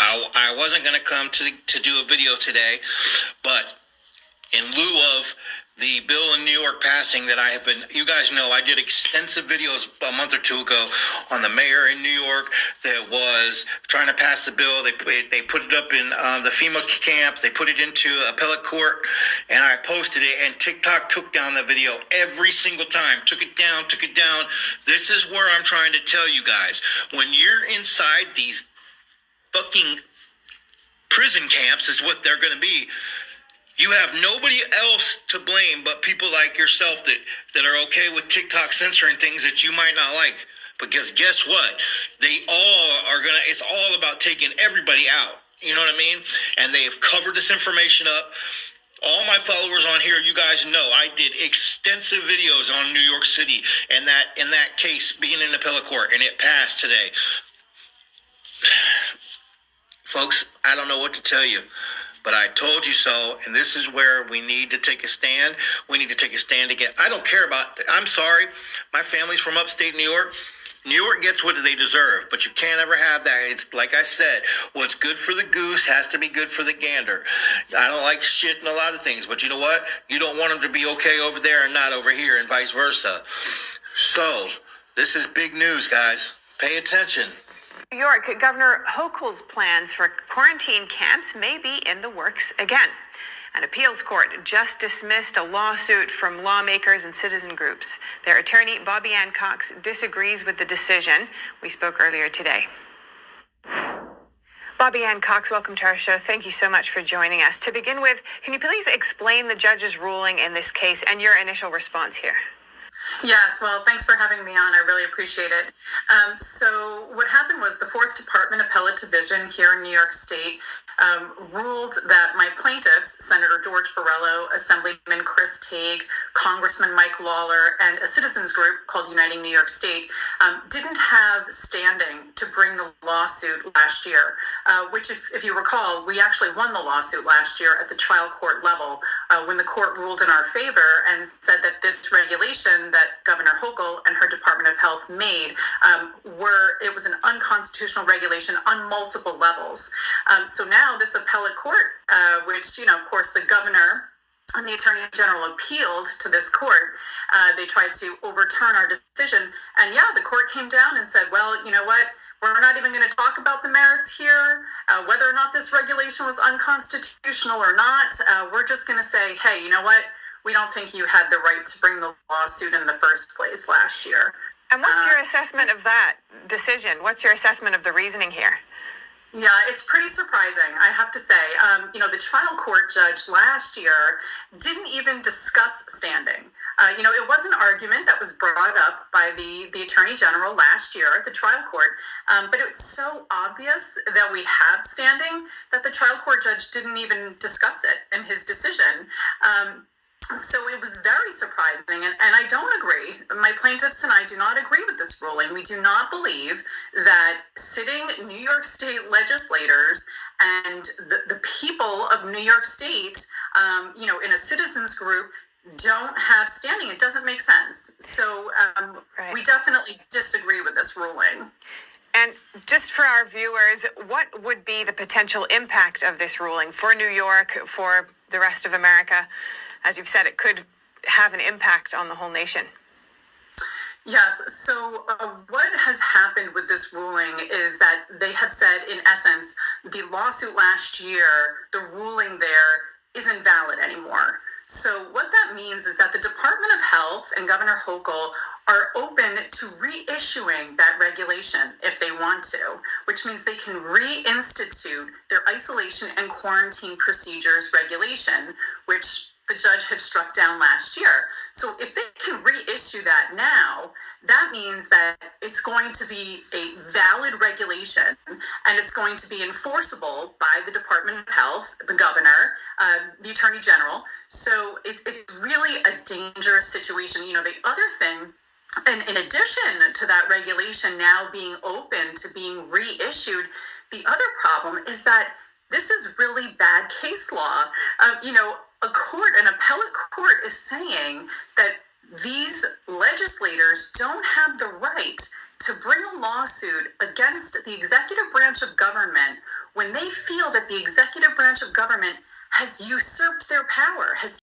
I wasn't going to come to do a video today, but in lieu of the bill in New York passing that I have been, you guys know, I did extensive videos a month or two ago on the mayor in New York that was trying to pass the bill. They put it up in the FEMA camp. They put it into appellate court, and I posted it, and TikTok took down the video every single time. Took it down. This is where I'm trying to tell you guys. When you're inside these fucking prison camps, is what they're going to be, you have nobody else to blame but people like yourself that are okay with TikTok censoring things that you might not like. Because guess what? They all are gonna, it's all about taking everybody out. You know what I mean? And they have covered this information up. All my followers on here, you guys know, I did extensive videos on New York City and that in that case being in appellate court, and it passed today. Folks, I don't know what to tell you. But I told you so, and this is where we need to take a stand. We need to take a stand again. I don't care about, I'm sorry, my family's from upstate New York. New York gets what they deserve, but you can't ever have that. It's like I said, what's good for the goose has to be good for the gander. I don't like shit in a lot of things, but you know what? You don't want them to be okay over there and not over here, and vice versa. So, this is big news, guys. Pay attention. New York, Governor Hochul's plans for quarantine camps may be in the works again. An appeals court just dismissed a lawsuit from lawmakers and citizen groups. Their attorney, Bobby Ann Cox, disagrees with the decision. We spoke earlier today. Bobby Ann Cox, welcome to our show. Thank you so much for joining us. To begin with, can you please explain the judge's ruling in this case and your initial response here? Yes, well, thanks for having me on. I really appreciate it. So what happened was the 4th Department Appellate Division here in New York State ruled that my plaintiffs, Senator George Borrello, Assemblyman Chris Tague, Congressman Mike Lawler, and a citizens group called Uniting New York State, didn't have standing to bring the lawsuit last year, which, if you recall, we actually won the lawsuit last year at the trial court level when the court ruled in our favor and said that this regulation that Governor Hochul and her Department of Health made it was an unconstitutional regulation on multiple levels. So now this appellate court, which, of course, the governor and the Attorney General appealed to this court. They tried to overturn our decision. And the court came down and said, well, you know what? We're not even going to talk about the merits here, whether or not this regulation was unconstitutional or not. We're just going to say, hey, you know what? We don't think you had the right to bring the lawsuit in the first place last year. And what's your assessment of that decision? What's your assessment of the reasoning here? Yeah, it's pretty surprising, I have to say. The trial court judge last year didn't even discuss standing. It was an argument that was brought up by the Attorney General last year at the trial court, but it was so obvious that we have standing that the trial court judge didn't even discuss it in his decision. So it was very surprising, and I don't agree. My plaintiffs and I do not agree with this ruling. We do not believe that sitting New York State legislators and the people of New York State, in a citizens group, don't have standing. It doesn't make sense. So We definitely disagree with this ruling. And just for our viewers, what would be the potential impact of this ruling for New York, for the rest of America? As you've said, it could have an impact on the whole nation. Yes. So what has happened with this ruling is that they have said, in essence, the lawsuit last year, the ruling there isn't valid anymore. So what that means is that the Department of Health and Governor Hochul are open to reissuing that regulation if they want to, which means they can reinstitute their isolation and quarantine procedures regulation, which the judge had struck down last year. So if they can reissue that now, that means that it's going to be a valid regulation and it's going to be enforceable by the Department of Health, the governor, the Attorney General. So it's really a dangerous situation. The other thing, and in addition to that regulation now being open to being reissued, the other problem is that this is really bad case law. An appellate court is saying that these legislators don't have the right to bring a lawsuit against the executive branch of government when they feel that the executive branch of government has usurped their power, has